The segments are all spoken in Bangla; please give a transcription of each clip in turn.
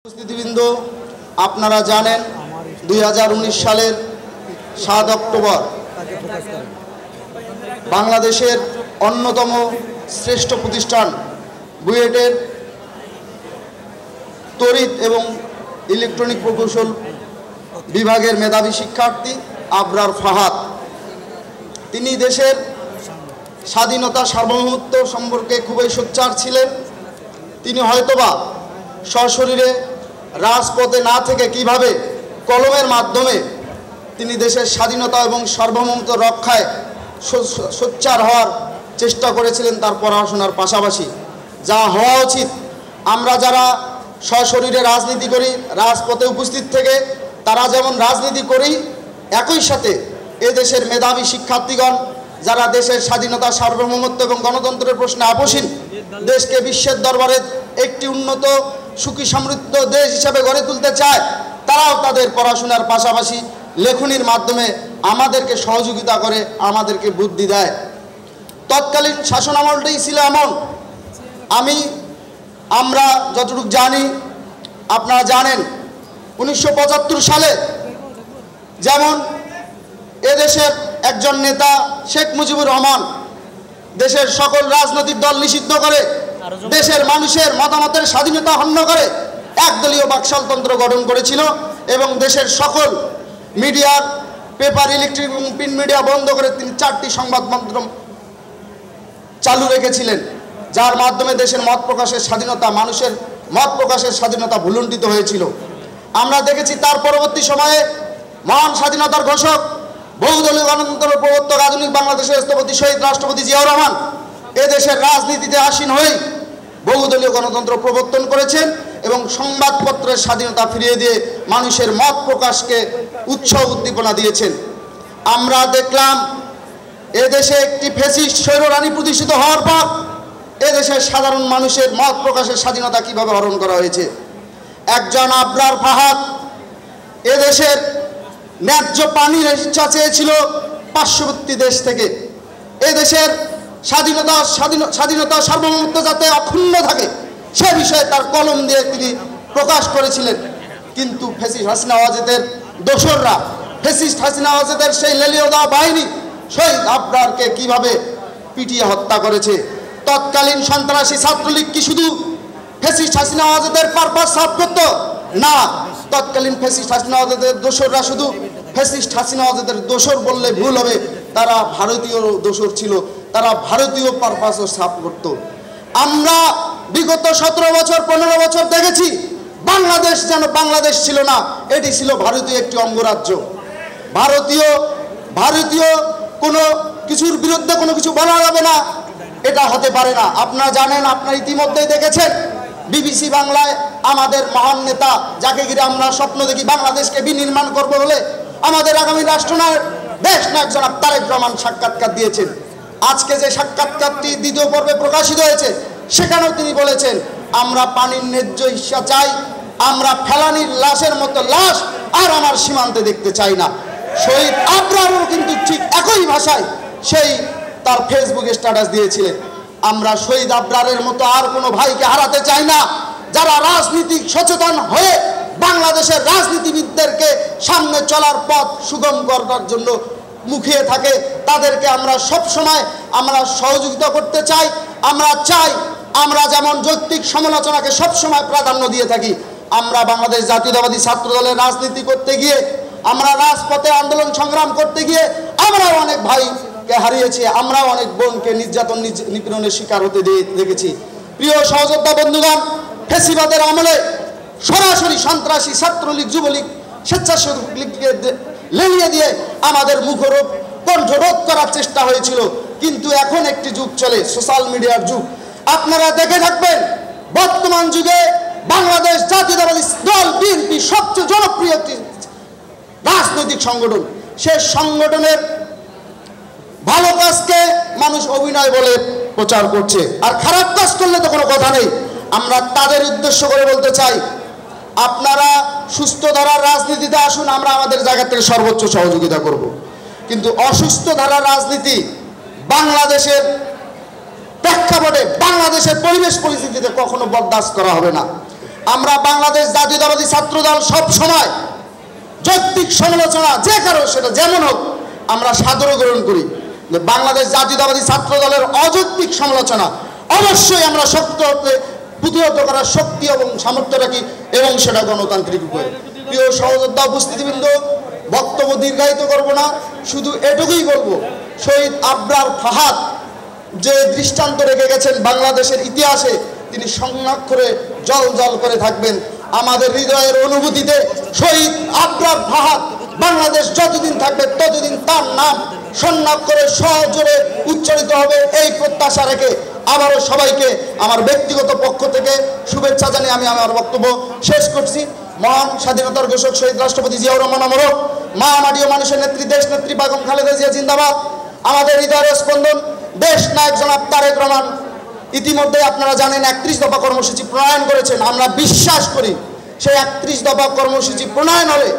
উপস্থিতিবৃন্দ, আপনারা জানেন 2019 সালের 7 অক্টোবর বাংলাদেশের অন্যতম শ্রেষ্ঠ প্রতিষ্ঠান বুয়েটের তড়িৎ এবং ইলেকট্রনিক প্রকৌশল বিভাগের মেধাবী শিক্ষার্থী আবরার ফাহাদ, তিনি দেশের স্বাধীনতা সার্বভৌমত্ব সম্পর্কে খুবই সোচ্চার ছিলেন। তিনি হয়তোবা সশরীরে রাজপথে না থেকে কিভাবে কলমের মাধ্যমে তিনি দেশের স্বাধীনতা এবং সার্বভৌমত্ব রক্ষায় সোচ্চার হওয়ার চেষ্টা করেছিলেন তার পড়াশোনার পাশাপাশি। যা হওয়া উচিত, আমরা যারা সশরীরে রাজনীতি করি, রাজপথে উপস্থিত থেকে তারা যেমন রাজনীতি করি, একই সাথে এদেশের মেধাবী শিক্ষার্থীগণ যারা দেশের স্বাধীনতা সার্বভৌমত্ব এবং গণতন্ত্রের প্রশ্নে আপোষহীন দেশকে বিশ্বের দরবারে একটি উন্নত সুখী সমৃদ্ধ দেশ হিসেবে গড়ে তুলতে চায়, তারাও তাদের পড়াশোনার পাশাপাশি লেখনীর মাধ্যমে আমাদেরকে সহযোগিতা করে, আমাদেরকে বুদ্ধি দেয়। তৎকালীন শাসনামলটাই ছিল এমন, আমরা যতটুকু জানি, আপনারা জানেন 1975 সালে যেমন এদেশের একজন নেতা শেখ মুজিবুর রহমান দেশের সকল রাজনৈতিক দল নিষিদ্ধ করে, দেশের মানুষের মতামতের স্বাধীনতা হন্য করে একদলীয় বাকশালতন্ত্র গঠন করেছিল এবং দেশের সকল মিডিয়ার পেপার, ইলেকট্রিক এবং প্রিন্ট মিডিয়া বন্ধ করে তিনি 4টি সংবাদ মাধ্যম চালু রেখেছিলেন, যার মাধ্যমে দেশের মত প্রকাশের স্বাধীনতা, মানুষের মত প্রকাশের স্বাধীনতা ভুলুণ্ঠিত হয়েছিল। আমরা দেখেছি তার পরবর্তী সময়ে মহান স্বাধীনতার ঘোষক, বহুদলীয় গণতন্ত্রের প্রবর্তক, আধুনিক বাংলাদেশের স্থপতি শহীদ রাষ্ট্রপতি জিয়াউর রহমান এদেশের রাজনীতিতে আসীন হয়ে বহুদলীয় গণতন্ত্র প্রবর্তন করেছেন এবং সংবাদপত্রের স্বাধীনতা ফিরিয়ে দিয়ে মানুষের মত প্রকাশকে উৎসাহ উদ্দীপনা দিয়েছেন। আমরা দেখলাম এদেশে একটি ফ্যাসিস্ট স্বৈররানী প্রতিষ্ঠিত হওয়ার পর এদেশের সাধারণ মানুষের মত প্রকাশের স্বাধীনতা কিভাবে হরণ করা হয়েছে। একজন আবরার ফাহাদ এদেশের ন্যায্য পানির ইচ্ছা চেয়েছিল পার্শ্ববর্তী দেশ থেকে, এদেশের স্বাধীনতা সার্বভৌমত্ব যাতে অক্ষুণ্ণ থাকে সে বিষয়ে তার কলম দিয়ে তিনি প্রকাশ করেছিলেন। কিন্তু ফ্যাসিস্ট হাসিনা ওয়াজেদের দোসররা, ফ্যাসিস্ট হাসিনা ওয়াজেদের সেই লেলিওদা বাহিনী শহীদ আবরারকে কিভাবে পিটিয়ে হত্যা করেছে। তৎকালীন সন্ত্রাসী ছাত্রলীগ কি শুধু ফ্যাসিস্ট হাসিনা ওয়াজেদের পারপাস সাফ করত? না, তৎকালীন ফ্যাসিস্ট হাসিনা ওয়াজেদের দোসররা শুধু ফ্যাসিস্ট হাসিনা ওয়াজেদের দোসর বললে ভুল হবে, তারা ভারতীয় দোসর ছিল, তারা ভারতীয় পারপাসও সাফ করত। আমরা বিগত 17 বছর 15 বছর দেখেছি বাংলাদেশ যেন বাংলাদেশ ছিল না, এটি ছিল ভারতীয় একটি অঙ্গরাজ্য। ভারতীয় কোনো কিছুর বিরুদ্ধে কোনো কিছু বলা যাবে না, এটা হতে পারে না। আপনারা জানেন, আপনারা ইতিমধ্যেই দেখেছেন বিবিসি বাংলায় আমাদের মহান নেতা, যাকে ঘিরে আমরা স্বপ্ন দেখি বাংলাদেশকে বিনির্মাণ করবো বলে, আমাদের আগামী রাষ্ট্রনায়ক দেশ নায়ক জনাব তারেক রহমান সাক্ষাৎকার দিয়েছেন। আজকে যে সাক্ষাৎকারটি দ্বিতীয় পর্বে প্রকাশিত হয়েছে সেখানেও তিনি বলেছেন, আমরা পানির ন্যায্য হিস্সা চাই, আমরা ফেলানির লাশের মতো লাশ আর আমার সীমান্তে দেখতে চাই না। শহীদ আবরারও কিন্তু ঠিক একই ভাষায় সেই তার ফেসবুকে স্ট্যাটাস দিয়েছিলেন, আমরা শহীদ আবরারের মতো আর কোনো ভাইকে হারাতে চাই না। যারা রাজনীতিক সচেতন হয়ে বাংলাদেশের রাজনীতিবিদদেরকে সামনে চলার পথ সুগম করার জন্য মুখিয়ে থাকে, তাদেরকে আমরা সব সময় সহযোগিতা করতে চাই। আমরা চাই, আমরা যেমন যৌক্তিক সমালোচনাকে সব সময় প্রাধান্য দিয়ে থাকি, আমরা বাংলাদেশ জাতীয়তাবাদী ছাত্র দলের রাজনীতি করতে গিয়ে, আমরা রাজপথে আন্দোলন সংগ্রাম করতে গিয়ে আমরাও অনেক ভাইকে হারিয়েছি, আমরাও অনেক বোনকে নির্যাতন নিপীড়নের শিকার হতে দেখেছি। প্রিয় সহযোদ্ধা বন্ধুগণ, ফ্যাসিবাদের আমলে সরাসরি সন্ত্রাসী ছাত্রলীগ, যুবলীগ, স্বেচ্ছাসেবক লীগকে লেলিয়ে দিয়ে আমাদের মুখরোধ কণ্ঠরোধ করার চেষ্টা হয়েছিল। কিন্তু এখন একটি যুগ চলে, সোশ্যাল মিডিয়ার যুগ। আপনারা দেখে থাকবেন বর্তমান যুগে বাংলাদেশ জাতীয়তাবাদী দল বিএনপি সবচেয়ে জনপ্রিয় একটি রাজনৈতিক সংগঠন। সে সংগঠনের ভালো কাজকে মানুষ অভিনয় বলে প্রচার করছে, আর খারাপ কাজ করলে তো কোনো কথা নেই। আমরা তাদের উদ্দেশ্য করে বলতে চাই, আপনারা সুস্থ ধারার রাজনীতিতে আসুন, আমরা আমাদের জায়গা থেকে সর্বোচ্চ সহযোগিতা করব। কিন্তু অসুস্থ ধারার রাজনীতি বাংলাদেশের প্রেক্ষাপটে, বাংলাদেশের পরিবেশ পরিস্থিতিতে কখনো বরদাস্ত করা হবে না। আমরা বাংলাদেশ জাতীয়তাবাদী ছাত্রদল সব সময় যৌক্তিক সমালোচনা যে কারো সেটা যেমন হোক আমরা সাদরে গ্রহণ করি। যে বাংলাদেশ জাতীয়তাবাদী ছাত্রদলের অযৌক্তিক সমালোচনা অবশ্যই আমরা শক্ত হতে প্রতিহত করার শক্তি এবং সামর্থ্য রাখি, এবং সেটা গণতান্ত্রিক উপায়ে। প্রিয় সহযোদ্ধা উপস্থিতিবৃন্দ, বক্তব্য দীর্ঘায়িত করব না, শুধু এটুকুই বলবো, শহীদ আবরার ফাহাদ যে দৃষ্টান্ত রেখে গেছেন বাংলাদেশের ইতিহাসে, তিনি স্বর্ণাক্ষরে জল জল করে থাকবেন আমাদের হৃদয়ের অনুভূতিতে। শহীদ আবরার ফাহাদ বাংলাদেশ যতদিন থাকবে ততদিন তার নাম স্বর্ণাক্ষরে সজোরে উচ্চারিত হবে, এই প্রত্যাশা রেখে আবারও সবাইকে আমার ব্যক্তিগত পক্ষ থেকে শুভেচ্ছা জানিয়ে আমি আমার বক্তব্য শেষ করছি। মহান স্বাধীনতার ঘোষক শহীদ রাষ্ট্রপতি জিয়াউর রহমান অমর, মা মাটি ও মানুষের নেত্রী দেশ নেত্রী বেগম খালেদা জিয়া জিন্দাবাদ। আমাদের হৃদয়ের স্পন্দন দেশ নায়ক জনাব তারেক রহমান ইতিমধ্যে আপনারা জানেন 31 দফা কর্মসূচি প্রণয়ন করেছেন। আমরা বিশ্বাস করি সেই 31 দফা কর্মসূচি প্রণয়ন হলে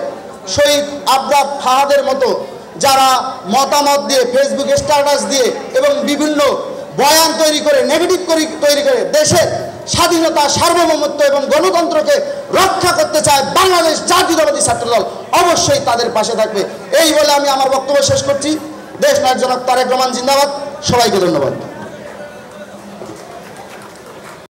শহীদ আবরার ফাহাদের মতো যারা মতামত দিয়ে, ফেসবুক স্ট্যাটাস দিয়ে এবং বিভিন্ন বয়ান তৈরি করে, নেগেটিভ তৈরি করে দেশের স্বাধীনতা, সার্বভৌমত্ব এবং গণতন্ত্রকে রক্ষা করতে চায় বাংলাদেশ জাতীয়তাবাদী ছাত্রদল অবশ্যই তাদের পাশে থাকবে। এই বলে আমি আমার বক্তব্য শেষ করছি। দেশ নায়ক জনাব তারেক রহমান জিন্দাবাদ। সবাইকে ধন্যবাদ।